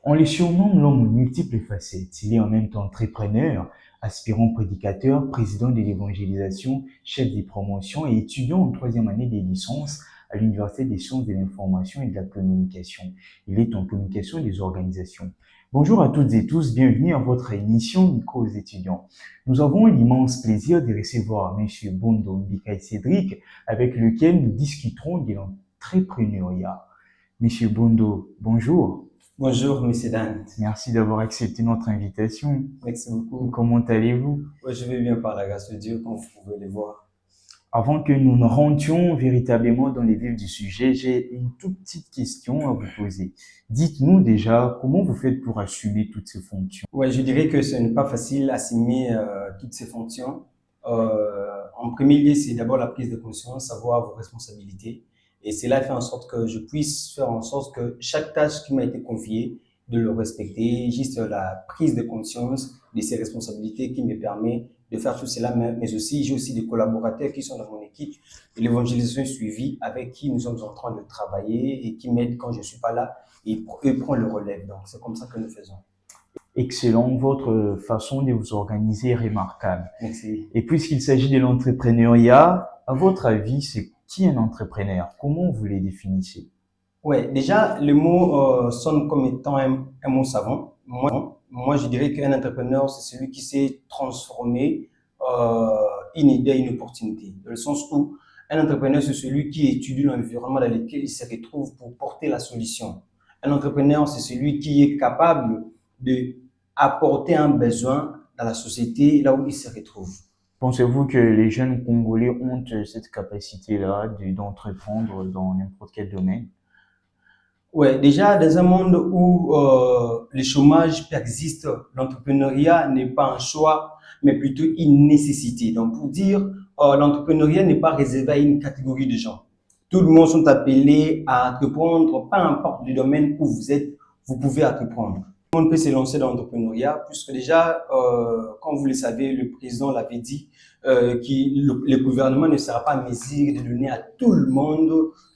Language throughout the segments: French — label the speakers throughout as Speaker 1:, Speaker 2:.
Speaker 1: On le surnomme l'homme aux multiples facettes. Il est en même temps entrepreneur, aspirant prédicateur, président de l'évangélisation, chef des promotions et étudiant en troisième année des licences à l'Université des sciences de l'information et de la communication. Il est en communication des organisations. Bonjour à toutes et tous, bienvenue à votre émission Micro aux étudiants. Nous avons l'immense plaisir de recevoir M. Bondo Mbikaï Cédric, avec lequel nous discuterons de l'entrepreneuriat. Monsieur Bondo, bonjour.
Speaker 2: Bonjour, Monsieur Dan.
Speaker 1: Merci d'avoir accepté notre invitation.
Speaker 2: Merci beaucoup.
Speaker 1: Comment allez-vous?
Speaker 2: Ouais, je vais bien par la grâce de Dieu, comme vous pouvez le voir.
Speaker 1: Avant que nous ne rentrions véritablement dans les vifs du sujet, j'ai une toute petite question à vous poser. Dites-nous déjà, comment vous faites pour assumer toutes ces fonctions?
Speaker 2: Ouais, je dirais que ce n'est pas facile d'assumer toutes ces fonctions. En premier lieu, c'est d'abord la prise de conscience, savoir vos responsabilités. Et cela fait en sorte que je puisse faire en sorte que chaque tâche qui m'a été confiée, de le respecter, juste la prise de conscience de ces responsabilités qui me permet de faire tout cela, mais aussi, j'ai aussi des collaborateurs qui sont dans mon équipe de l'évangélisation suivie avec qui nous sommes en train de travailler et qui m'aident quand je ne suis pas là et eux prennent le relève. Donc, c'est comme ça que nous faisons.
Speaker 1: Excellent, votre façon de vous organiser est remarquable.
Speaker 2: Merci.
Speaker 1: Et puisqu'il s'agit de l'entrepreneuriat, à votre avis, c'est qui un entrepreneur? Comment vous les définissez?
Speaker 2: Ouais, déjà, le mot sonne comme étant un mot savant. Moi, je dirais qu'un entrepreneur, c'est celui qui sait transformer une idée en une opportunité. Dans le sens où un entrepreneur, c'est celui qui étudie l'environnement dans lequel il se retrouve pour porter la solution. Un entrepreneur, c'est celui qui est capable de apporter un besoin dans la société là où il se retrouve.
Speaker 1: Pensez-vous que les jeunes Congolais ont cette capacité-là d'entreprendre dans n'importe quel domaine?
Speaker 2: Ouais, déjà, dans un monde où le chômage persiste, l'entrepreneuriat n'est pas un choix, mais plutôt une nécessité. Donc, pour dire, l'entrepreneuriat n'est pas réservé à une catégorie de gens. Tout le monde sont appelés à entreprendre, peu importe le domaine où vous êtes, vous pouvez entreprendre. Tout le monde peut se lancer dans l'entrepreneuriat, puisque déjà, comme vous le savez, le président l'avait dit, que le gouvernement ne sera pas à mesure de donner à tout le monde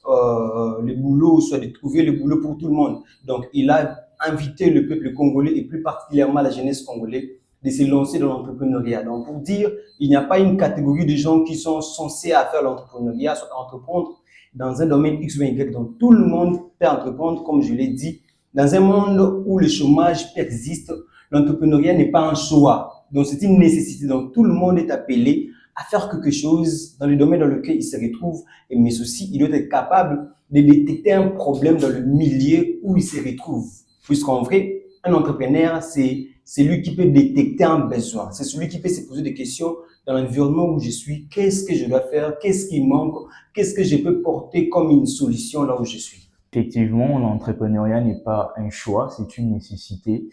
Speaker 2: le boulot, soit de trouver le boulot pour tout le monde. Donc, il a invité le peuple congolais et plus particulièrement la jeunesse congolaise de se lancer dans l'entrepreneuriat. Donc, pour dire, il n'y a pas une catégorie de gens qui sont censés à faire l'entrepreneuriat, soit entreprendre dans un domaine X ou Y. Donc, tout le monde peut entreprendre, comme je l'ai dit. Dans un monde où le chômage persiste, l'entrepreneuriat n'est pas un choix. Donc, c'est une nécessité. Donc, tout le monde est appelé à faire quelque chose dans le domaine dans lequel il se retrouve, mais aussi il doit être capable de détecter un problème dans le milieu où il se retrouve. Puisqu'en vrai, un entrepreneur, c'est celui qui peut détecter un besoin. C'est celui qui peut se poser des questions dans l'environnement où je suis. Qu'est-ce que je dois faire? Qu'est-ce qui manque? Qu'est-ce que je peux porter comme une solution là où je suis?
Speaker 1: Effectivement, l'entrepreneuriat n'est pas un choix, c'est une nécessité.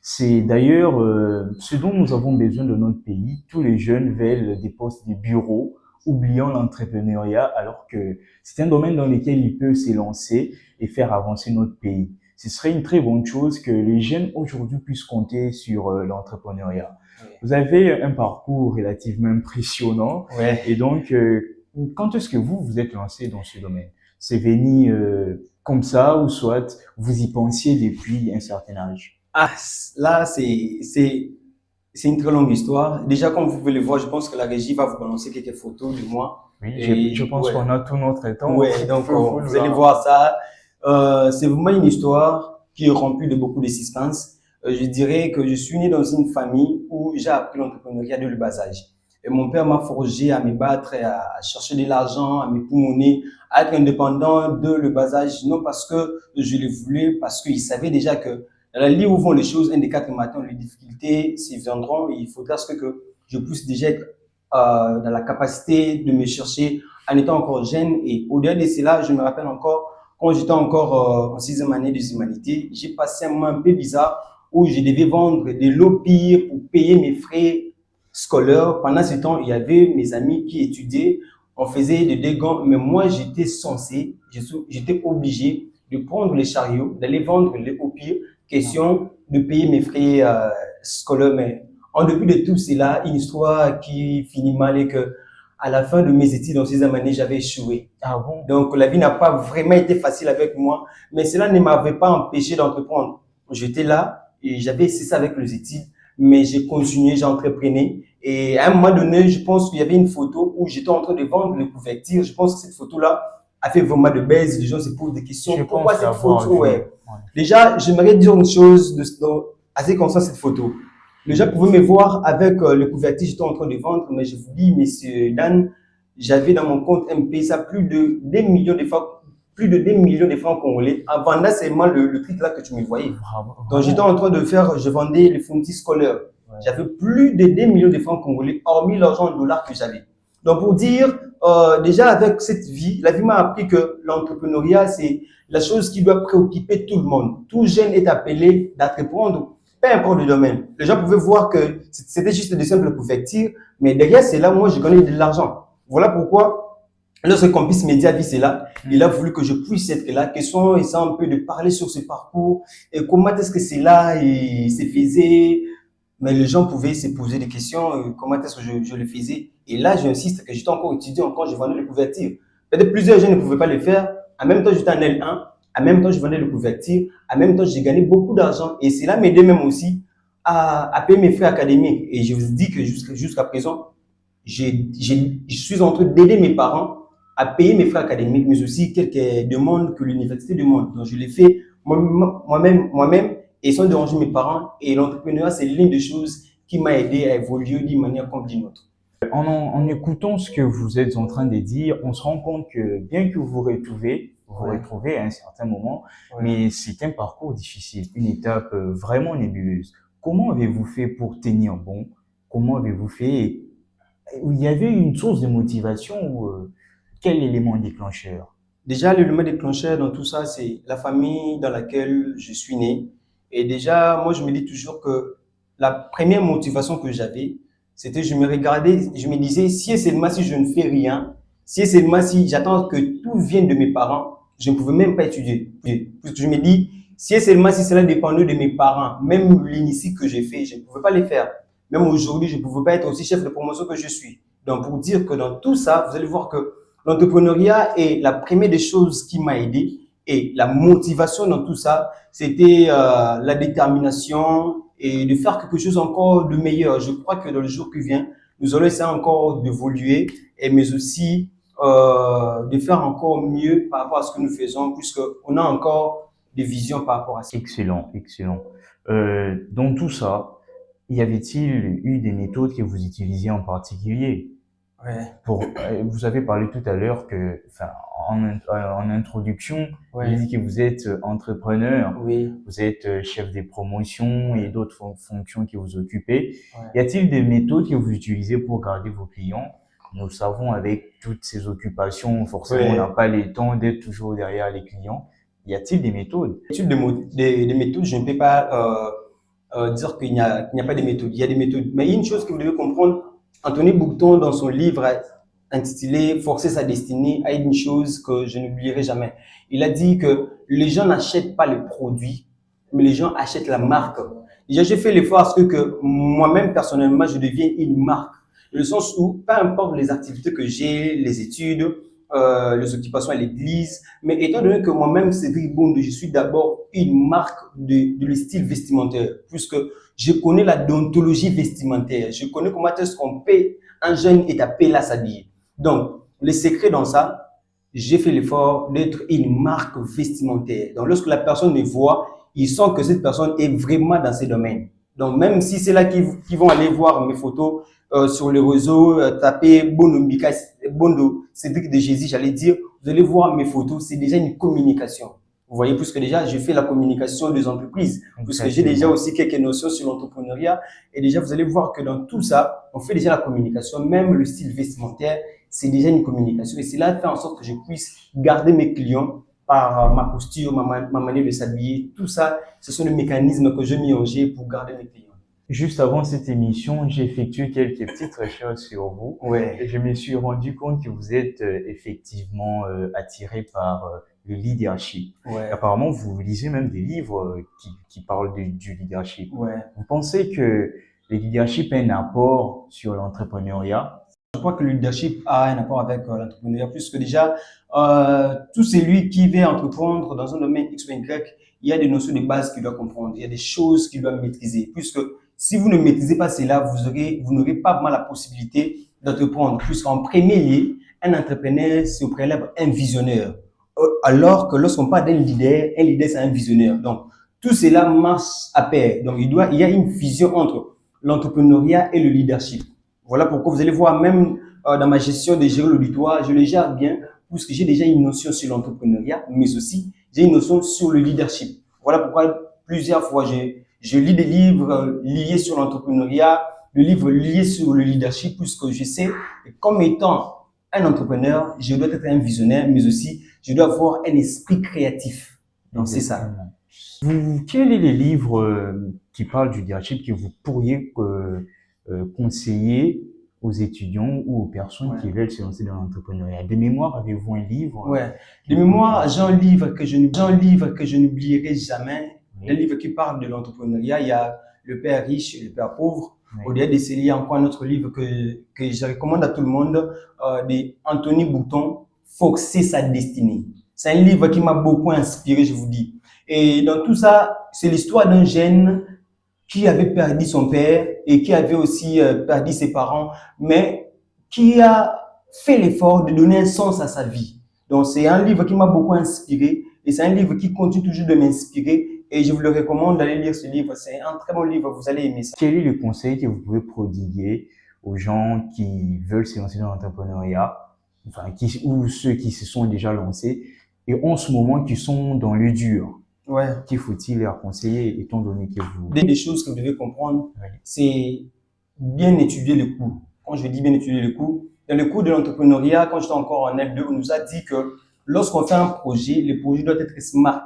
Speaker 1: C'est d'ailleurs ce dont nous avons besoin de notre pays. Tous les jeunes veulent des postes de bureau, oubliant l'entrepreneuriat, alors que c'est un domaine dans lequel ils peuvent s'élancer et faire avancer notre pays. Ce serait une très bonne chose que les jeunes aujourd'hui puissent compter sur l'entrepreneuriat.
Speaker 2: Oui.
Speaker 1: Vous avez un parcours relativement impressionnant.
Speaker 2: Ouais.
Speaker 1: Et donc, quand est-ce que vous êtes lancé dans ce domaine? C'est venu comme ça ou soit vous y pensiez depuis un certain âge?
Speaker 2: Ah, là, c'est une très longue histoire. Déjà, comme vous pouvez le voir, je pense que la régie va vous balancer quelques photos de moi.
Speaker 1: Oui,
Speaker 2: Et
Speaker 1: je pense
Speaker 2: ouais,
Speaker 1: qu'on a tout notre temps.
Speaker 2: ouais, donc
Speaker 1: Vous
Speaker 2: vous allez voir ça. C'est vraiment une histoire qui est remplie de beaucoup de suspense. Je dirais que je suis né dans une famille où j'ai appris l'entrepreneuriat dès le bas âge. Et mon père m'a forgé à me battre, et à chercher de l'argent, à me poumonner, à être indépendant dès le bas âge. Non parce que je le voulais, parce qu'il savait déjà que dans la ligne où vont les choses, un des quatre matins, les difficultés s'y viendront et il faudra que je puisse déjà être dans la capacité de me chercher en étant encore jeune. Et au-delà de cela, je me rappelle encore, quand j'étais encore en sixième année des humanités, j'ai passé un moment un peu bizarre où je devais vendre de l'eau pire pour payer mes frais scolaires. Pendant ce temps, il y avait mes amis qui étudiaient, on faisait des dégâts, mais moi, j'étais obligé de prendre les chariots, d'aller vendre les eaux pires, question de payer mes frais scolaires. Mais en dépit de tout cela, une histoire qui finit mal et que à la fin de mes études en sixième année, j'avais échoué.
Speaker 1: Ah bon?
Speaker 2: Donc, la vie n'a pas vraiment été facile avec moi, mais cela ne m'avait pas empêché d'entreprendre. J'étais là et j'avais cessé avec les études, mais j'ai continué, j'ai entrepreneur. Et à un moment donné, je pense qu'il y avait une photo où j'étais en train de vendre les couvertures. Je pense que cette photo-là a fait vraiment de buzz. Les gens se posent des
Speaker 1: Je
Speaker 2: questions. Pourquoi
Speaker 1: pense
Speaker 2: cette
Speaker 1: l'avoir
Speaker 2: photo?
Speaker 1: vu.
Speaker 2: Ouais.
Speaker 1: Ouais.
Speaker 2: Déjà, j'aimerais dire une chose assez concernant cette photo. Les gens pouvaient me voir avec le couverture que j'étais en train de vendre, mais je vous dis, monsieur Dan, j'avais dans mon compte MP ça plus de 2 millions de francs, plus de 2 millions de francs congolais. Avant là, c'est moi le truc là que tu me voyais.
Speaker 1: Bravo,
Speaker 2: Donc j'étais
Speaker 1: vraiment.
Speaker 2: en train de faire, je vendais les fournitures scolaires.
Speaker 1: Ouais.
Speaker 2: J'avais plus de 2 millions de francs congolais, hormis l'argent en dollars que j'avais. Donc pour dire, déjà avec cette vie, la vie m'a appris que l'entrepreneuriat, c'est la chose qui doit préoccuper tout le monde. Tout jeune est appelé d'entreprendre, peu importe le domaine. Les gens pouvaient voir que c'était juste de simples couvertures, mais derrière cela, moi, je gagnais de l'argent. Voilà pourquoi, lorsque Campus Média a vu cela, il a voulu que je puisse être là, question essayant un peu de parler sur ce parcours et comment est-ce que c'est là et c'est faisait. Mais les gens pouvaient se poser des questions, comment est-ce que je le faisais. Et là, j'insiste que j'étais encore étudiant quand je vendais les couvertures. Peut-être plusieurs jeunes ne pouvaient pas le faire. En même temps, j'étais en L1. En même temps, je vendais les couvertures. En même temps, j'ai gagné beaucoup d'argent. Et cela m'aidait même aussi à payer mes frais académiques. Et je vous dis que jusqu'à présent, je suis en train d'aider mes parents à payer mes frais académiques, mais aussi quelques demandes que l'université demande. Donc, je les fais moi-même et sans déranger mes parents. Et l'entrepreneuriat, c'est l'une des choses qui m'a aidé à évoluer d'une manière comme d'une autre.
Speaker 1: En écoutant ce que vous êtes en train de dire, on se rend compte que bien que vous
Speaker 2: Ouais.
Speaker 1: retrouvez à un certain moment,
Speaker 2: Ouais.
Speaker 1: mais c'est un parcours difficile, une étape vraiment nébuleuse. Comment avez-vous fait pour tenir bon? Comment avez-vous fait? Il y avait une source de motivation ou quel élément déclencheur?
Speaker 2: Déjà, l'élément déclencheur dans tout ça, c'est la famille dans laquelle je suis né. Et déjà, moi, je me dis toujours que la première motivation que j'avais, c'était je me regardais, je me disais, si et seulement si je ne fais rien, si et seulement si j'attends que tout vienne de mes parents, je ne pouvais même pas étudier. Parce que je me dis, si et seulement si cela dépendait de mes parents, même l'initiative que j'ai fait, je ne pouvais pas les faire. Même aujourd'hui, je ne pouvais pas être aussi chef de promotion que je suis. Donc, pour dire que dans tout ça, vous allez voir que l'entrepreneuriat est la première des choses qui m'a aidé et la motivation dans tout ça, c'était la détermination et de faire quelque chose encore de meilleur. Je crois que dans le jour qui vient, nous allons essayer encore d'évoluer, mais aussi de faire encore mieux par rapport à ce que nous faisons, puisqu'on a encore des visions par rapport à ça.
Speaker 1: Excellent, excellent. Dans tout ça, y avait-il eu des méthodes que vous utilisiez en particulier?
Speaker 2: Ouais,
Speaker 1: Vous avez parlé tout à l'heure que, enfin, en introduction, vous avez
Speaker 2: ouais,
Speaker 1: dit que vous êtes entrepreneur,
Speaker 2: oui,
Speaker 1: vous êtes chef des promotions et
Speaker 2: ouais,
Speaker 1: d'autres fonctions que vous occupez. Y
Speaker 2: ouais.
Speaker 1: a-t-il des méthodes que vous utilisez pour garder vos clients? Nous savons, avec toutes ces occupations, forcément, on n'a
Speaker 2: Ouais.
Speaker 1: pas le temps d'être toujours derrière les clients. Y a-t-il des méthodes?
Speaker 2: L'étude des méthodes, je ne peux pas dire qu'il n'y a pas de méthodes. Il y a des méthodes. Mais il y a une chose que vous devez comprendre, Anthony Boucton, dans son livre intitulé Forcer sa destinée, a dit une chose que je n'oublierai jamais. Il a dit que les gens n'achètent pas les produits, mais les gens achètent la marque. Déjà, j'ai fait l'effort à ce que moi-même, personnellement, je devienne une marque. Dans le sens où, peu importe les activités que j'ai, les études, les occupations à l'église, mais étant donné que moi-même, Cédric Bondo, je suis d'abord une marque de le style vestimentaire, puisque je connais la déontologie vestimentaire, je connais comment est-ce qu'on paie un jeune et tapé là s'habiller. Donc, le secret dans ça, j'ai fait l'effort d'être une marque vestimentaire. Donc, lorsque la personne me voit, il sent que cette personne est vraiment dans ces domaines. Donc, même si c'est là qu'ils vont aller voir mes photos sur les réseaux, taper Bondo Mbika, Bondo Cédric de Jésus, j'allais dire, vous allez voir mes photos, c'est déjà une communication. Vous voyez, puisque déjà, je fais la communication des entreprises, puisque j'ai déjà
Speaker 1: Exactement.
Speaker 2: aussi quelques notions sur l'entrepreneuriat. Et déjà, vous allez voir que dans tout ça, on fait déjà la communication, même le style vestimentaire, c'est déjà une communication. Et cela fait en sorte que je puisse garder mes clients par ma posture, ma manière de s'habiller. Tout ça, ce sont les mécanismes que je mis en jeu pour garder mes clients.
Speaker 1: Juste avant cette émission, j'ai effectué quelques petites recherches sur vous et
Speaker 2: Ouais,
Speaker 1: je me suis rendu compte que vous êtes effectivement attiré par le leadership.
Speaker 2: ouais,
Speaker 1: Apparemment, vous lisez même des livres qui parlent du leadership.
Speaker 2: ouais.
Speaker 1: Vous pensez que le leadership a un apport sur l'entrepreneuriat?
Speaker 2: Je crois que le leadership a un rapport avec l'entrepreneuriat, puisque déjà, tout celui qui veut entreprendre dans un domaine X ou Y, il y a des notions de base qu'il doit comprendre, il y a des choses qu'il doit maîtriser, puisque si vous ne maîtrisez pas cela, vous n'aurez pas vraiment la possibilité d'entreprendre, puisqu'en premier lieu, un entrepreneur, c'est au préalable un visionnaire. Alors que lorsqu'on parle d'un leader, un leader, c'est un visionnaire. Donc, tout cela marche à pair. Donc, il y a une fusion entre l'entrepreneuriat et le leadership. Voilà pourquoi vous allez voir, même dans ma gestion de gérer l'auditoire, je le gère bien, puisque j'ai déjà une notion sur l'entrepreneuriat, mais aussi j'ai une notion sur le leadership. Voilà pourquoi plusieurs fois, je lis des livres liés sur l'entrepreneuriat, des livres liés sur le leadership, puisque je sais que comme étant un entrepreneur, je dois être un visionnaire, mais aussi je dois avoir un esprit créatif. Donc, c'est ça.
Speaker 1: Quel est les livres qui parlent du leadership que vous pourriez conseiller aux étudiants ou aux personnes qui veulent se lancer dans l'entrepreneuriat? De mémoire, avez-vous un livre?
Speaker 2: Ouais. De mémoire, j'ai un livre que je n'oublierai jamais. Un livre qui parle de l'entrepreneuriat. Il y a Le Père riche et le Père pauvre. Au-delà de ce, il y a encore un autre livre que je recommande à tout le monde, d'Anthony Bouton, Forcer sa destinée. C'est un livre qui m'a beaucoup inspiré, je vous dis. Et dans tout ça, c'est l'histoire d'un jeune qui avait perdu son père et qui avait aussi perdu ses parents, mais qui a fait l'effort de donner un sens à sa vie. Donc, c'est un livre qui m'a beaucoup inspiré et c'est un livre qui continue toujours de m'inspirer et je vous le recommande d'aller lire ce livre. C'est un très bon livre, vous allez aimer ça.
Speaker 1: Quel est le conseil que vous pouvez prodiguer aux gens qui veulent se lancer dans l'entrepreneuriat, enfin, ou ceux qui se sont déjà lancés et en ce moment qui sont dans le dur?
Speaker 2: Ouais.
Speaker 1: Qu'il faut-il leur conseiller étant donné que vous...
Speaker 2: Des choses que vous devez comprendre, c'est bien étudier le coût. Quand je dis bien étudier le coût, dans le cours de l'entrepreneuriat, quand j'étais encore en L2, on nous a dit que lorsqu'on fait un projet, le projet doit être smart.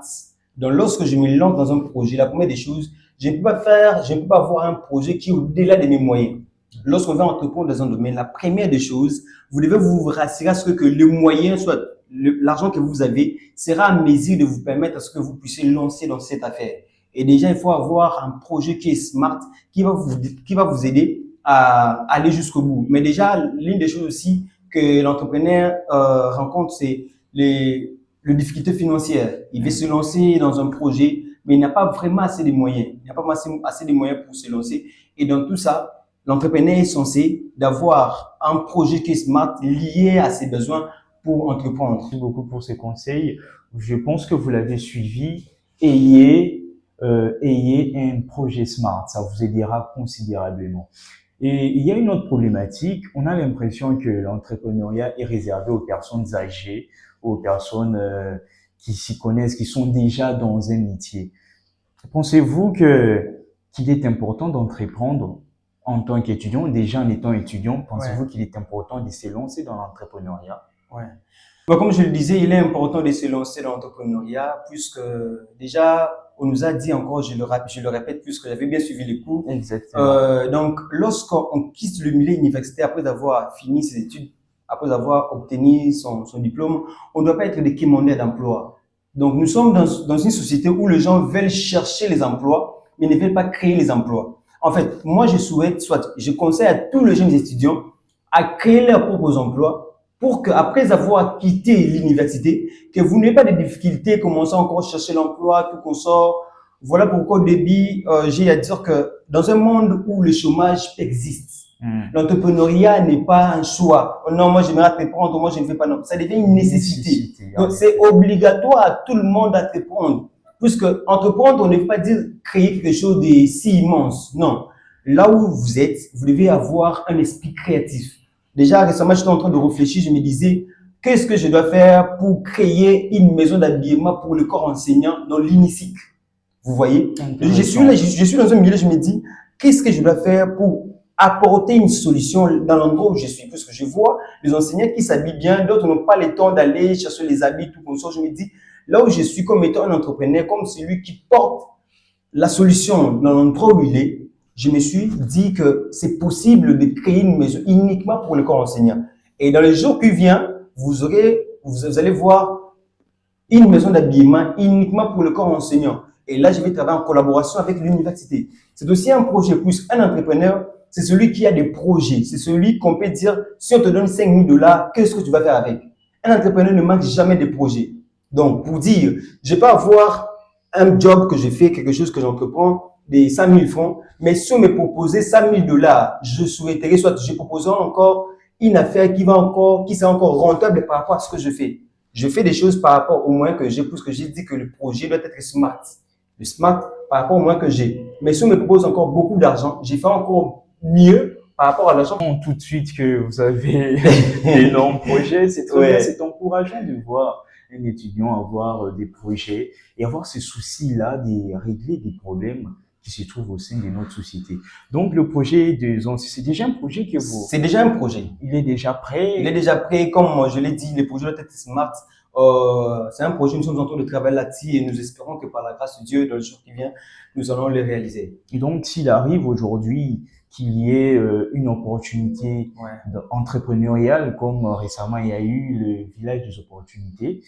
Speaker 2: Donc, lorsque je me lance dans un projet, la première des choses, je ne peux pas avoir un projet qui est au-delà de mes moyens. Lorsqu'on va entreprendre dans un domaine, la première des choses, vous devez vous rassurer à ce que le moyen soit l'argent que vous avez sera à mesure de vous permettre à ce que vous puissiez lancer dans cette affaire. Et déjà, il faut avoir un projet qui est smart, qui va vous aider à aller jusqu'au bout. Mais déjà, l'une des choses aussi que l'entrepreneur rencontre, c'est les difficultés financières. Il veut se lancer dans un projet, mais il n'a pas vraiment assez de moyens. Il n'a pas assez de moyens pour se lancer. Et dans tout ça, l'entrepreneur est censé d'avoir un projet qui est smart, lié à ses besoins pour entreprendre.
Speaker 1: Merci beaucoup pour ces conseils. Je pense que vous l'avez suivi. Ayez un projet smart. Ça vous aidera considérablement. Et il y a une autre problématique. On a l'impression que l'entrepreneuriat est réservé aux personnes âgées, aux personnes qui s'y connaissent, qui sont déjà dans un métier. Pensez-vous qu'il est important d'entreprendre en tant qu'étudiant, déjà en étant étudiant? Pensez-vous qu'il est important de se lancer dans l'entrepreneuriat?
Speaker 2: Ouais. Bon, comme je le disais, il est important de se lancer dans l'entrepreneuriat puisque déjà, on nous a dit encore, je le répète, puisque j'avais bien suivi les cours.
Speaker 1: Exactement.
Speaker 2: Donc, lorsqu'on quitte le milieu universitaire après avoir fini ses études, après avoir obtenu son diplôme, on ne doit pas être des quémandeurs d'emploi. Donc, nous sommes dans une société où les gens veulent chercher les emplois, mais ne veulent pas créer les emplois. En fait, moi, je conseille à tous les jeunes étudiants à créer leurs propres emplois pour qu'après avoir quitté l'université, que vous n'ayez pas de difficultés, commencer encore à chercher l'emploi, tout qu'on sort. Voilà pourquoi au début, j'ai à dire que dans un monde où le chômage existe, l'entrepreneuriat n'est pas un choix. Oh non, moi j'aimerais entreprendre, moi je ne fais pas. Non, ça devient une nécessité. Donc c'est obligatoire à tout le monde d'entreprendre. Puisque entreprendre, on ne veut pas dire créer quelque chose de si immense. Non. Là où vous êtes, vous devez avoir un esprit créatif. Déjà, récemment, j'étais en train de réfléchir, je me disais, qu'est-ce que je dois faire pour créer une maison d'habillement pour le corps enseignant dans l'UNICIC? Vous voyez? Je suis dans un milieu, je me dis, qu'est-ce que je dois faire pour apporter une solution dans l'endroit où je suis? Parce que je vois les enseignants qui s'habillent bien, d'autres n'ont pas le temps d'aller chercher les habits, tout comme ça. Je me dis, là où je suis comme étant un entrepreneur, comme celui qui porte la solution dans l'endroit où il est, je me suis dit que c'est possible de créer une maison uniquement pour le corps enseignant. Et dans les jours qui viennent, vous allez voir une maison d'habillement uniquement pour le corps enseignant. Et là, je vais travailler en collaboration avec l'université. C'est aussi un projet plus un entrepreneur. c'est celui qui a des projets. C'est celui qu'on peut dire, si on te donne 5 000 $, qu'est-ce que tu vas faire avec? Un entrepreneur ne manque jamais de projets. Donc, pour dire, je peux avoir un job que je fais, quelque chose que j'entreprends, des 100 000 francs, mais si on me proposait 100 000 $, je souhaiterais, soit je proposerais encore une affaire qui sera encore rentable par rapport à ce que je fais. Je fais des choses par rapport au moyen que j'ai, parce que j'ai dit que le projet doit être smart. Le smart par rapport au moyen que j'ai. Mais si on me propose encore beaucoup d'argent, j'ai fait encore mieux par rapport à l'argent.
Speaker 1: Tout de suite que vous avez d'énormes projets, c'est très bien, c'est encourageant de voir un étudiant avoir des projets et avoir ce souci-là de régler des problèmes qui se trouvent au sein de notre société. Donc, le projet de Zonsi, c'est déjà un projet que vous...
Speaker 2: C'est déjà un projet.
Speaker 1: Il est déjà prêt.
Speaker 2: Il est déjà prêt. Comme je l'ai dit, le projet doit être smart. C'est un projet, nous sommes en train de travailler là-dessus et nous espérons que par la grâce de Dieu, dans le jour qui vient, nous allons le réaliser.
Speaker 1: Et donc, s'il arrive aujourd'hui qu'il y ait une opportunité entrepreneuriale, comme récemment il y a eu le village des opportunités,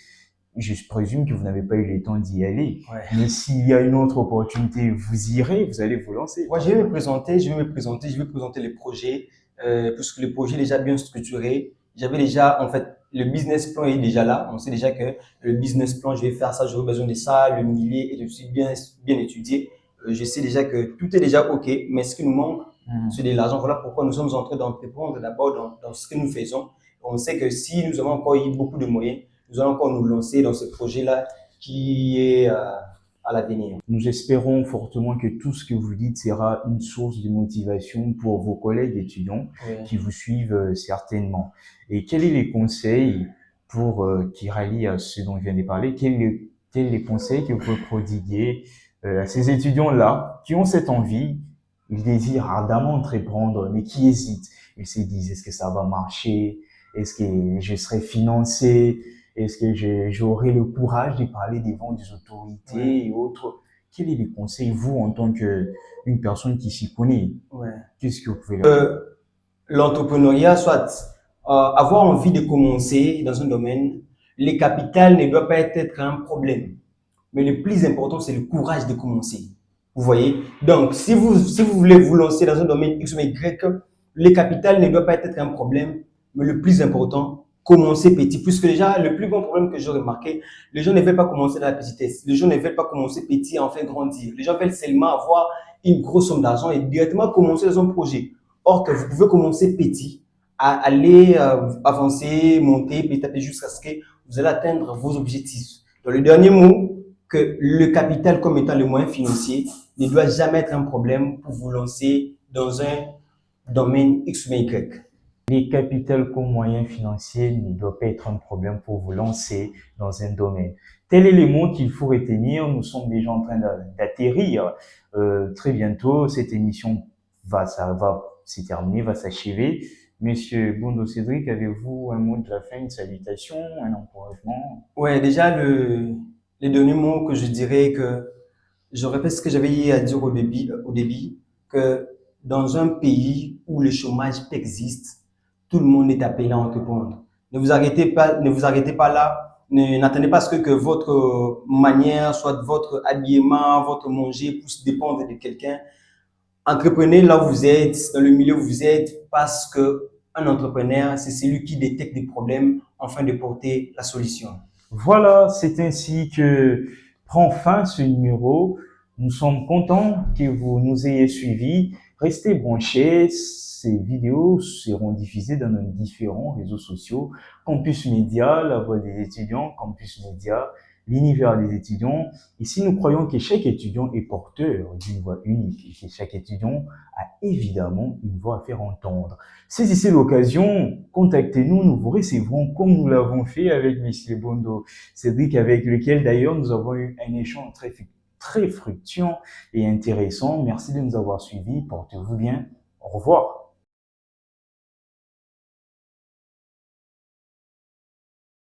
Speaker 1: je présume que vous n'avez pas eu le temps d'y aller. Mais s'il y a une autre opportunité, vous irez, vous allez vous lancer.
Speaker 2: Je vais me présenter, je vais présenter les projets, puisque le projet est déjà bien structuré. J'avais déjà, en fait, le business plan est déjà là. On sait déjà que le business plan, je vais faire ça, j'aurai besoin de ça, le millier est aussi bien étudié. Je sais déjà que tout est déjà OK, mais ce qui nous manque, c'est de l'argent. Voilà pourquoi nous sommes en train d'entreprendre d'abord dans ce que nous faisons. On sait que si nous avons encore eu beaucoup de moyens, nous allons encore nous lancer dans ce projet-là qui est à l'avenir.
Speaker 1: Nous espérons fortement que tout ce que vous dites sera une source de motivation pour vos collègues étudiants qui vous suivent certainement. Et quels sont les conseils qui rallient à ce dont je viens de parler? Quels sont les conseils que vous pouvez prodiguer à ces étudiants-là qui ont cette envie, ils désirent ardemment entreprendre, mais qui hésitent? Ils se disent, est-ce que ça va marcher? Est-ce que je serai financé? Est-ce que j'aurai le courage de parler devant des autorités et autres? Quels sont les conseils, vous, en tant qu'une personne qui s'y connaît? Qu'est-ce que vous pouvez leur dire?
Speaker 2: L'entrepreneuriat, soit avoir envie de commencer dans un domaine, les capitales ne doivent pas être un problème. Mais le plus important, c'est le courage de commencer. Vous voyez? Donc, si vous voulez vous lancer dans un domaine X ou Y, les capitales ne doivent pas être un problème. Mais le plus important, commencer petit. Puisque déjà, le plus grand problème que j'ai remarqué, les gens ne veulent pas commencer dans la petitesse. Les gens ne veulent pas commencer petit et en faire grandir. Les gens veulent seulement avoir une grosse somme d'argent et directement commencer dans un projet. Or que vous pouvez commencer petit, à aller avancer, monter, petit à petit jusqu'à ce que vous allez atteindre vos objectifs. Donc, le dernier mot, que le capital comme étant le moyen financier ne doit jamais être un problème pour vous lancer dans un domaine X ou Y.
Speaker 1: Les capitales comme moyen financier ne doivent pas être un problème pour vous lancer dans un domaine. Tel est le mot qu'il faut retenir. Nous sommes déjà en train d'atterrir. Très bientôt, cette émission va se terminer, va s'achever. Monsieur Bondo Cédric, avez-vous un mot de la fin, une salutation, un encouragement?
Speaker 2: Ouais, déjà, les derniers mots que je dirais que je répète ce que j'avais à dire au début, que dans un pays où le chômage existe, tout le monde est appelé à entreprendre. Ne vous arrêtez pas là. N'attendez pas à ce que votre manière, soit votre habillement, votre manger puisse dépendre de quelqu'un. Entreprenez là où vous êtes, dans le milieu où vous êtes, parce que un entrepreneur, c'est celui qui détecte des problèmes afin de porter la solution.
Speaker 1: Voilà, c'est ainsi que prend fin ce numéro. Nous sommes contents que vous nous ayez suivis. Restez branchés. Ces vidéos seront diffusées dans nos différents réseaux sociaux. Campus Média, la voix des étudiants, Campus Média, l'univers des étudiants. Ici, nous croyons que chaque étudiant est porteur d'une voix unique et que chaque étudiant a évidemment une voix à faire entendre. Saisissez l'occasion, contactez-nous, nous vous recevrons comme nous l'avons fait avec M. Bondo Cédric, avec lequel d'ailleurs nous avons eu un échange très fructueux et intéressant. Merci de nous avoir suivis, portez-vous bien, au revoir.